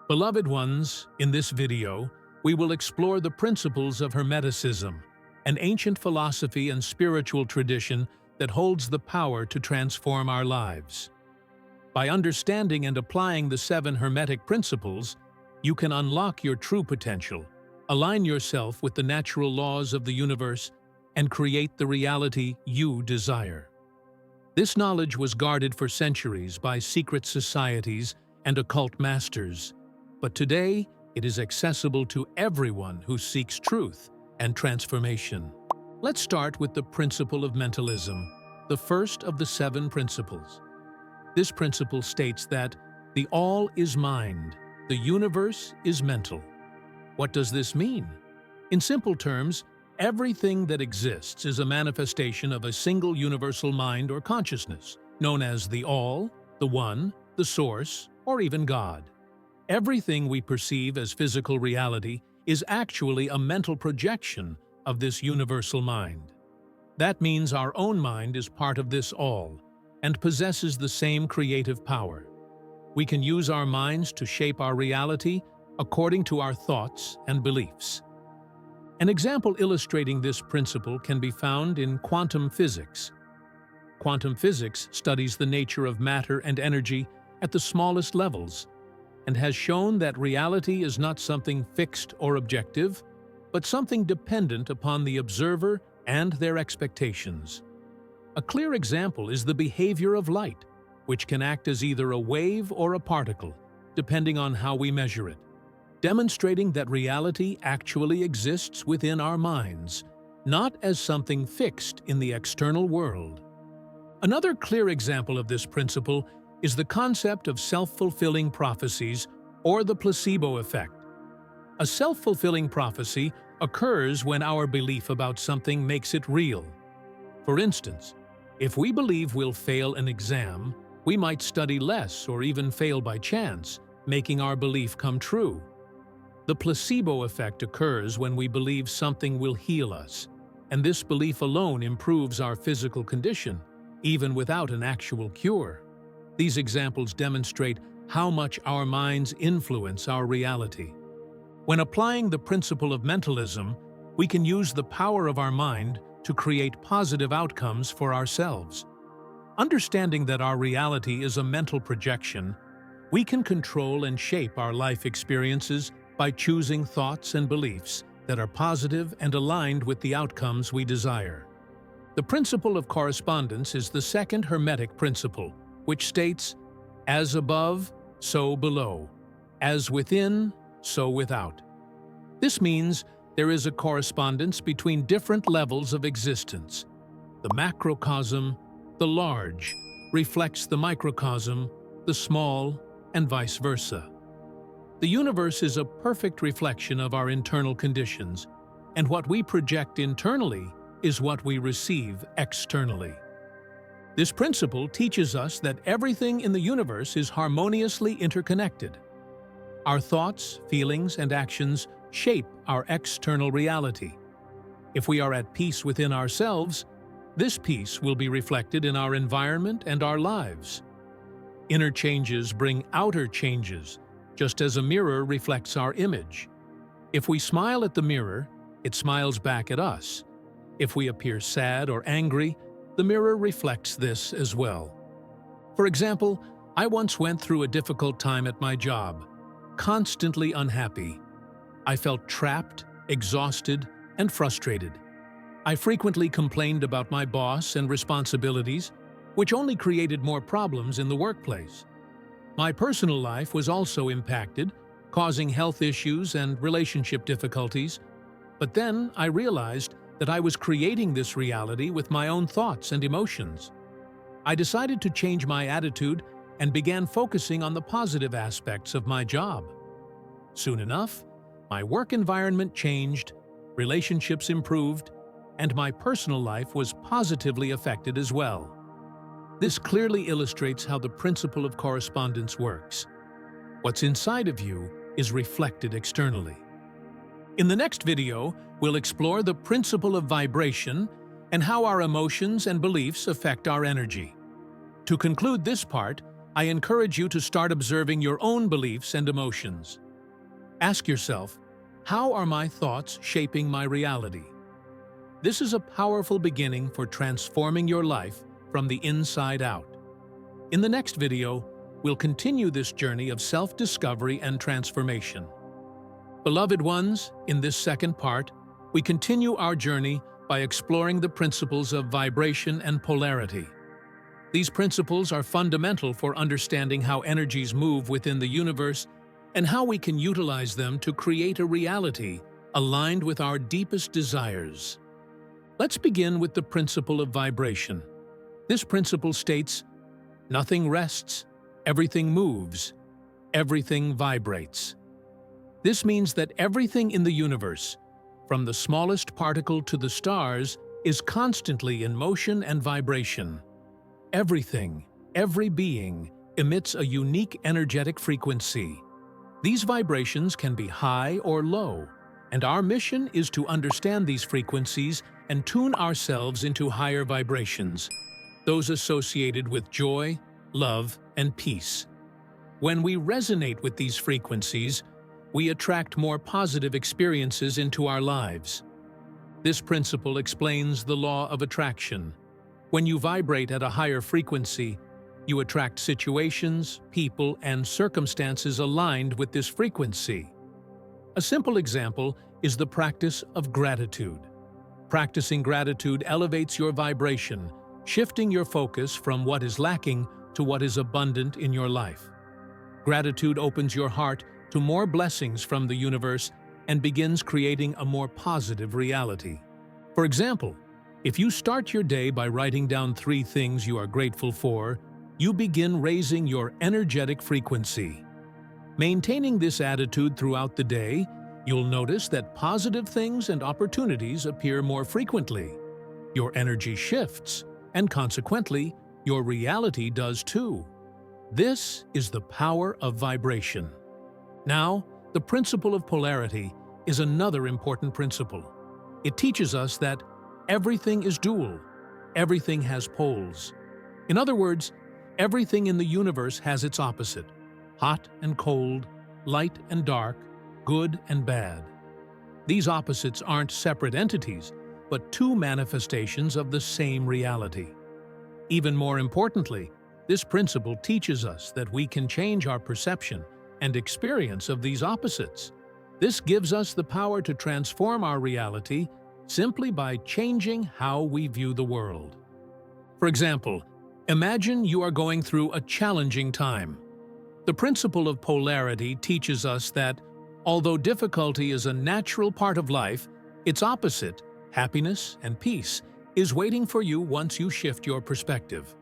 Beloved ones, in this video, we will explore the principles of Hermeticism, an ancient philosophy and spiritual tradition that holds the power to transform our lives. By understanding and applying the 7 Hermetic principles, you can unlock your true potential, align yourself with the natural laws of the universe, and create the reality you desire. This knowledge was guarded for centuries by secret societies and occult masters, but today it is accessible to everyone who seeks truth and transformation. Let's start with the principle of mentalism, the first of the 7 principles. This principle states that the all is mind, the universe is mental. What does this mean? In simple terms, everything that exists is a manifestation of a single universal mind or consciousness, known as the All, the One, the Source, or even God. Everything we perceive as physical reality is actually a mental projection of this universal mind. That means our own mind is part of this All and possesses the same creative power. We can use our minds to shape our reality according to our thoughts and beliefs. An example illustrating this principle can be found in quantum physics. Quantum physics studies the nature of matter and energy at the smallest levels and has shown that reality is not something fixed or objective, but something dependent upon the observer and their expectations. A clear example is the behavior of light, which can act as either a wave or a particle, depending on how we measure it, demonstrating that reality actually exists within our minds, not as something fixed in the external world. Another clear example of this principle is the concept of self-fulfilling prophecies, or the placebo effect. A self-fulfilling prophecy occurs when our belief about something makes it real. For instance, if we believe we'll fail an exam, we might study less or even fail by chance, making our belief come true. The placebo effect occurs when we believe something will heal us, and this belief alone improves our physical condition, even without an actual cure. These examples demonstrate how much our minds influence our reality. When applying the principle of mentalism, we can use the power of our mind to create positive outcomes for ourselves. Understanding that our reality is a mental projection, we can control and shape our life experiences by choosing thoughts and beliefs that are positive and aligned with the outcomes we desire. The principle of correspondence is the second Hermetic principle, which states, as above, so below, as within, so without. This means there is a correspondence between different levels of existence. The macrocosm, the large, reflects the microcosm, the small, and vice versa. The universe is a perfect reflection of our internal conditions, and what we project internally is what we receive externally. This principle teaches us that everything in the universe is harmoniously interconnected. Our thoughts, feelings, and actions shape our external reality. If we are at peace within ourselves, this peace will be reflected in our environment and our lives. Inner changes bring outer changes, just as a mirror reflects our image. If we smile at the mirror, it smiles back at us. If we appear sad or angry, the mirror reflects this as well. For example, I once went through a difficult time at my job, constantly unhappy. I felt trapped, exhausted, and frustrated. I frequently complained about my boss and responsibilities, which only created more problems in the workplace. My personal life was also impacted, causing health issues and relationship difficulties. But then I realized that I was creating this reality with my own thoughts and emotions. I decided to change my attitude and began focusing on the positive aspects of my job. Soon enough, my work environment changed, relationships improved, and my personal life was positively affected as well. This clearly illustrates how the principle of correspondence works. What's inside of you is reflected externally. In the next video, we'll explore the principle of vibration and how our emotions and beliefs affect our energy. To conclude this part, I encourage you to start observing your own beliefs and emotions. Ask yourself, how are my thoughts shaping my reality? This is a powerful beginning for transforming your life from the inside out. In the next video, we'll continue this journey of self-discovery and transformation. Beloved ones, in this second part, we continue our journey by exploring the principles of vibration and polarity. These principles are fundamental for understanding how energies move within the universe and how we can utilize them to create a reality aligned with our deepest desires. Let's begin with the principle of vibration. This principle states, nothing rests, everything moves, everything vibrates. This means that everything in the universe, from the smallest particle to the stars, is constantly in motion and vibration. Everything, every being, emits a unique energetic frequency. These vibrations can be high or low, and our mission is to understand these frequencies and tune ourselves into higher vibrations, those associated with joy, love, and peace. When we resonate with these frequencies, we attract more positive experiences into our lives. This principle explains the law of attraction. When you vibrate at a higher frequency, you attract situations, people, and circumstances aligned with this frequency. A simple example is the practice of gratitude. Practicing gratitude elevates your vibration, shifting your focus from what is lacking to what is abundant in your life. Gratitude opens your heart to more blessings from the universe and begins creating a more positive reality. For example, if you start your day by writing down 3 things you are grateful for, you begin raising your energetic frequency. Maintaining this attitude throughout the day, you'll notice that positive things and opportunities appear more frequently. Your energy shifts, and consequently, your reality does too. This is the power of vibration. Now, the principle of polarity is another important principle. It teaches us that everything is dual, everything has poles. In other words, everything in the universe has its opposite, hot and cold, light and dark, good and bad. These opposites aren't separate entities, but 2 manifestations of the same reality. Even more importantly, this principle teaches us that we can change our perception and experience of these opposites. This gives us the power to transform our reality simply by changing how we view the world. For example, imagine you are going through a challenging time. The principle of polarity teaches us that, although difficulty is a natural part of life, its opposite, happiness and peace, is waiting for you once you shift your perspective.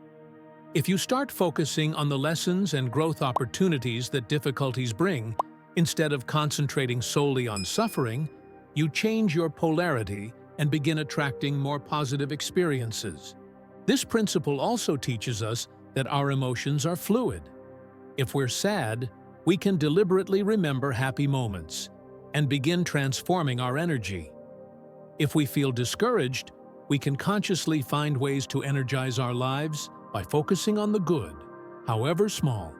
If you start focusing on the lessons and growth opportunities that difficulties bring, instead of concentrating solely on suffering, you change your polarity and begin attracting more positive experiences. This principle also teaches us that our emotions are fluid. If we're sad, we can deliberately remember happy moments and begin transforming our energy. If we feel discouraged, we can consciously find ways to energize our lives by focusing on the good, however small.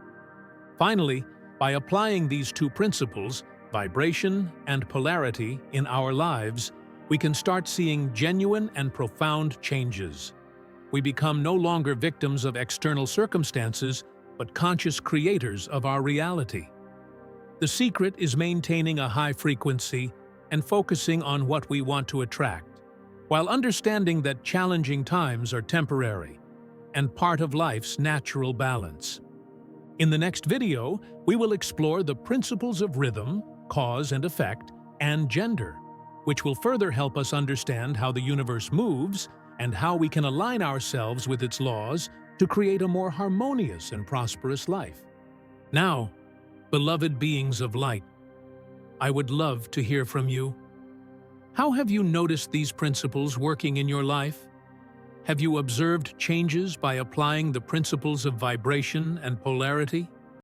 Finally, by applying these 2 principles, vibration and polarity, in our lives, we can start seeing genuine and profound changes. We become no longer victims of external circumstances, but conscious creators of our reality. The secret is maintaining a high frequency and focusing on what we want to attract, while understanding that challenging times are temporary and part of life's natural balance. In the next video, we will explore the principles of rhythm, cause and effect, and gender, which will further help us understand how the universe moves and how we can align ourselves with its laws to create a more harmonious and prosperous life. Now, beloved beings of light, I would love to hear from you. How have you noticed these principles working in your life? Have you observed changes by applying the principles of vibration and polarity?